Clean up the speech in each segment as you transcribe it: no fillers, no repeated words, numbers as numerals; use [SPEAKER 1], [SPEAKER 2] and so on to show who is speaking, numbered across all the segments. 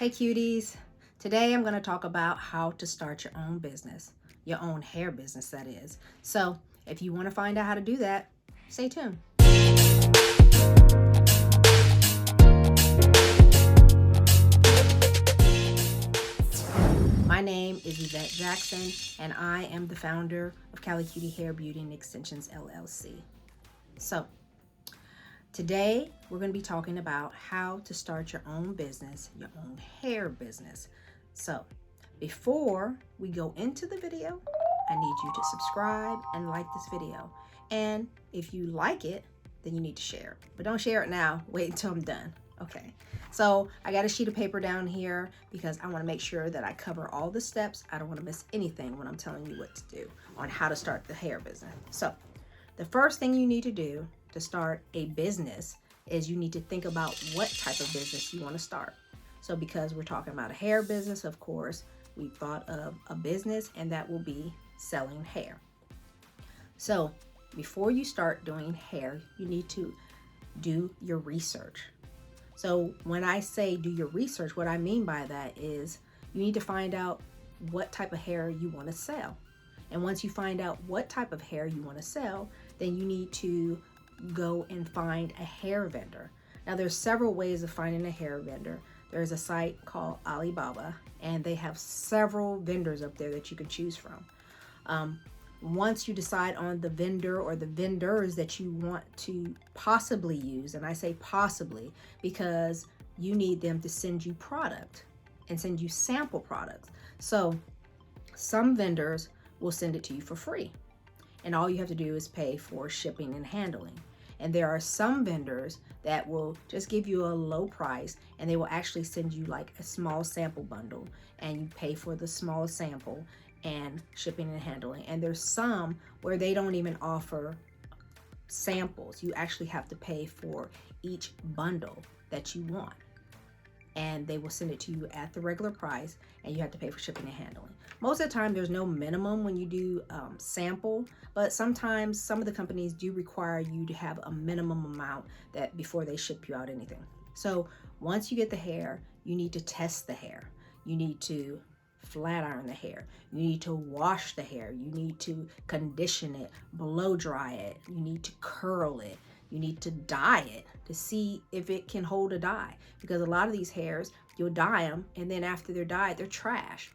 [SPEAKER 1] Hey cuties, today I'm going to talk about how to start your own business, your own hair business that is. So if you want to find out how to do that, stay tuned. My name is Yvette Jackson and I am the founder of Cali Cutie Hair Beauty and Extensions LLC. So today we're going to be talking about how to start your own business, your own hair business. So before we go into the video, I need you to subscribe and like this video. And if you like it, then you need to share it. But don't share it now. Wait until I'm done. Okay. So I got a sheet of paper down here because I want to make sure that I cover all the steps. I don't want to miss anything when I'm telling you what to do on how to start the hair business. So the first thing you need to do to start a business is you need to think about what type of business you want to start. So because we're talking about a hair business, of course, we thought of a business, and that will be selling hair. So before you start doing hair, you need to do your research. So when I say do your research, what I mean by that is you need to find out what type of hair you want to sell. And once you find out what type of hair you want to sell, then you need to go and find a hair vendor. Now there's several ways of finding a hair vendor. There's a site called Alibaba, and they have several vendors up there that you can choose from. Once you decide on the vendor or the vendors that you want to possibly use, and I say possibly because you need them to send you product and send you sample products. So some vendors will send it to you for free, and all you have to do is pay for shipping and handling. And there are some vendors that will just give you a low price, and they will actually send you like a small sample bundle, and you pay for the small sample and shipping and handling. And there's some where they don't even offer samples. You actually have to pay for each bundle that you want, and they will send it to you at the regular price, and you have to pay for shipping and handling. Most of the time there's no minimum when you do sample, but sometimes some of the companies do require you to have a minimum amount that before they ship you out anything. So once you get the hair, you need to test the hair. You need to flat iron the hair. You need to wash the hair. You need to condition it, blow dry it. You need to curl it. You need to dye it to see if it can hold a dye, because a lot of these hairs, you'll dye them, and then after they're dyed, they're trash.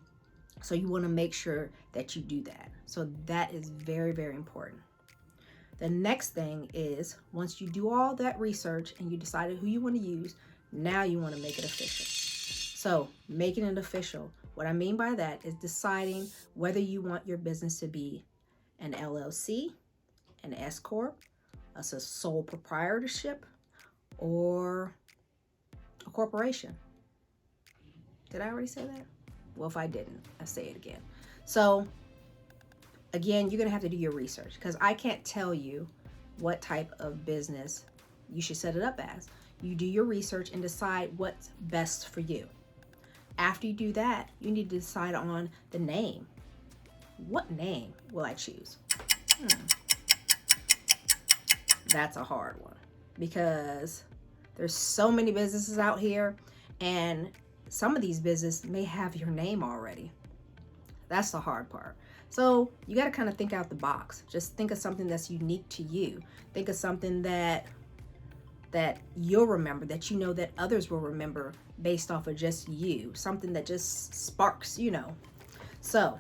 [SPEAKER 1] So you want to make sure that you do that. So that is very, very important. The next thing is, once you do all that research and you decided who you want to use, now you want to make it official. So making it official, what I mean by that is deciding whether you want your business to be an LLC, an S Corp, a sole proprietorship, or a corporation. Did I already say that? Well, if I didn't, I'll say it again. So again, you're gonna have to do your research, because I can't tell you what type of business you should set it up as. You do your research and decide what's best for you. After you do that, you need to decide on the name. What name will I choose? That's a hard one, because there's so many businesses out here, and some of these businesses may have your name already. That's the hard part. So you got to kind of think out the box. Just think of something that's unique to you. Think of something that you'll remember, that you know that others will remember based off of just you. Something that just sparks, So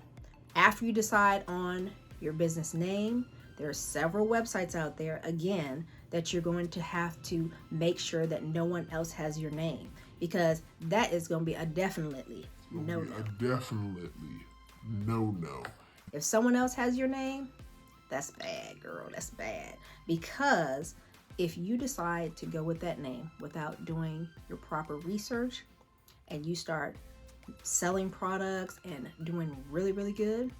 [SPEAKER 1] after you decide on your business name, there are several websites out there, again, that you're going to have to make sure that no one else has your name, because that is going to be a definitely no. If someone else has your name, that's bad, girl. That's bad. Because if you decide to go with that name without doing your proper research, and you start selling products and doing really, really good,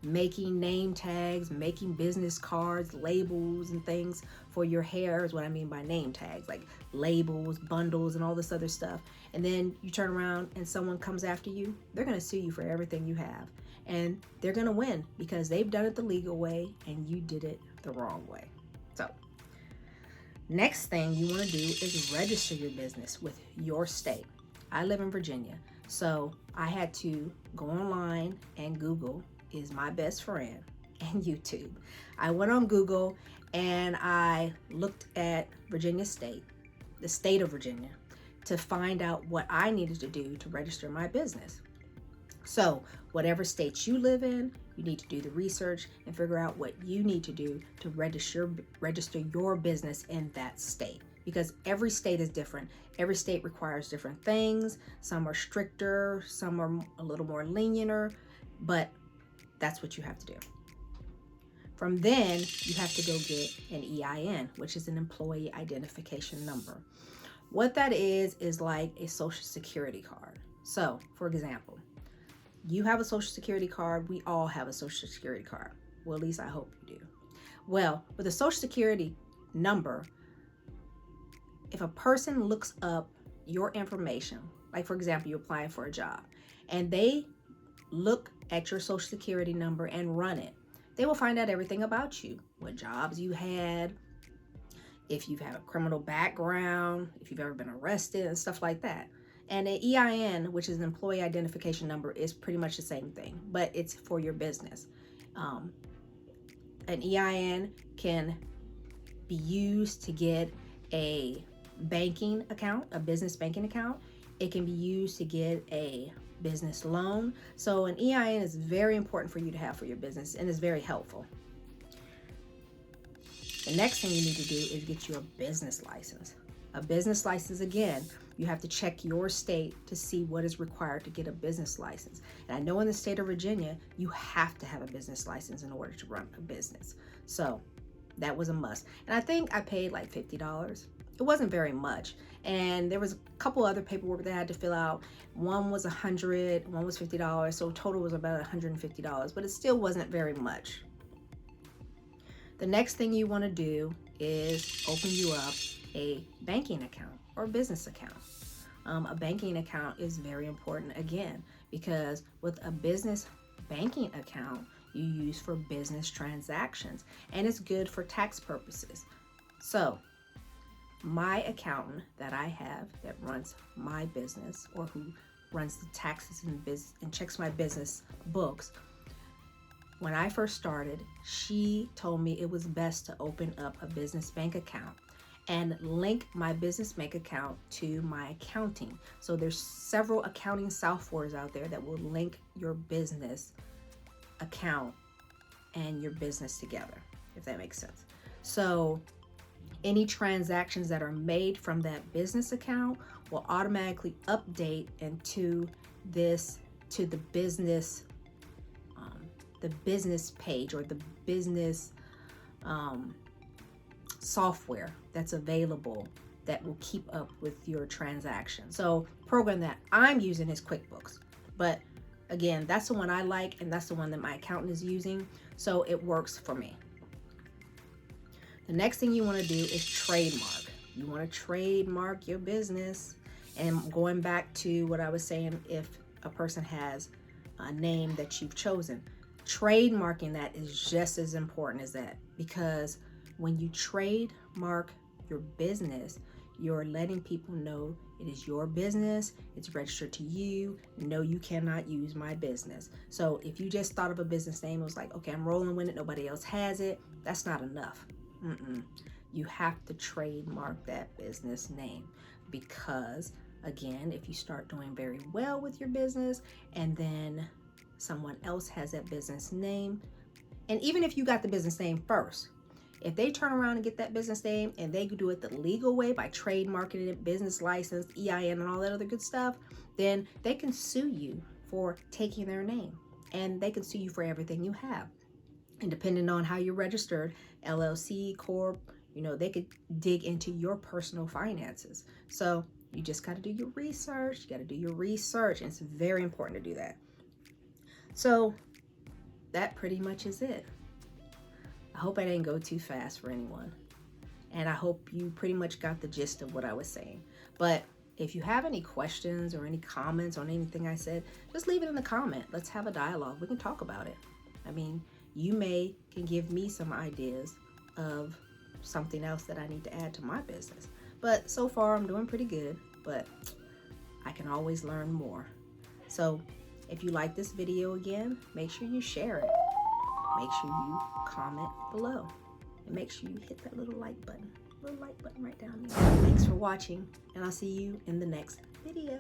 [SPEAKER 1] making name tags, making business cards, labels, and things for your hair is what I mean by name tags, like labels, bundles, and all this other stuff. And then you turn around and someone comes after you, they're going to sue you for everything you have. And they're going to win because they've done it the legal way and you did it the wrong way. So next thing you want to do is register your business with your state. I live in Virginia, so I had to go online and Google is my best friend and YouTube. I went on Google and I looked at Virginia State, the state of Virginia, to find out what I needed to do to register my business. So whatever state you live in, you need to do the research and figure out what you need to do to register your business in that state, because every state is different. Every state requires different things. Some are stricter, some are a little more lenient, but that's what you have to do. From then, you have to go get an EIN, which is an employee identification number. What that is like a social security card. So, for example, you have a social security card. We all have a social security card. Well, at least I hope you do. Well, with a social security number, if a person looks up your information, like for example, you're applying for a job, and they look at your social security number and run it, they will find out everything about you, what jobs you had, if you've had a criminal background, if you've ever been arrested and stuff like that. And an EIN, which is an employee identification number, is pretty much the same thing, but it's for your business. An EIN can be used to get a banking account, a business banking account. It can be used to get a business loan. So an EIN is very important for you to have for your business and is very helpful. The next thing you need to do is get you a business license. A business license, again, you have to check your state to see what is required to get a business license. And I know in the state of Virginia, you have to have a business license in order to run a business. So that was a must. And I think I paid like $50. It wasn't very much. And there was a couple other paperwork that I had to fill out. One was $100, one was $50. So total was about $150, but it still wasn't very much. The next thing you want to do is open you up a banking account or business account. A banking account is very important, again, because with a business banking account, you use for business transactions, and it's good for tax purposes. So my accountant that I have that runs my business, or who runs the taxes and checks my business books, when I first started, she told me it was best to open up a business bank account and link my business bank account to my accounting. So there's several accounting softwares out there that will link your business account and your business together, if that makes sense. So any transactions that are made from that business account will automatically update into the business page or the business software that's available that will keep up with your transaction. So program that I'm using is QuickBooks, but again, that's the one I like, and that's the one that my accountant is using, so it works for me. The next thing you want to do is trademark. You want to trademark your business. And going back to what I was saying, if a person has a name that you've chosen, trademarking that is just as important as that, because when you trademark your business, you're letting people know it is your business, it's registered to you. No, you cannot use my business. So if you just thought of a business name, it was like, okay, I'm rolling with it, nobody else has it, that's not enough. You have to trademark that business name, because again, if you start doing very well with your business and then someone else has that business name, and even if you got the business name first, if they turn around and get that business name and they do it the legal way by trademarking it, business license, EIN, and all that other good stuff, then they can sue you for taking their name, and they can sue you for everything you have. And depending on how you're registered, LLC, Corp, they could dig into your personal finances. So you just got to do your research. You got to do your research, and it's very important to do that. So that pretty much is it. I hope I didn't go too fast for anyone. And I hope you pretty much got the gist of what I was saying. But if you have any questions or any comments on anything I said, just leave it in the comment. Let's have a dialogue. We can talk about it. I mean, you can give me some ideas of something else that I need to add to my business. But so far I'm doing pretty good. But I can always learn more. So if you like this video again, make sure you share it. Make sure you comment below. And make sure you hit that little like button right down there. Thanks for watching, and I'll see you in the next video.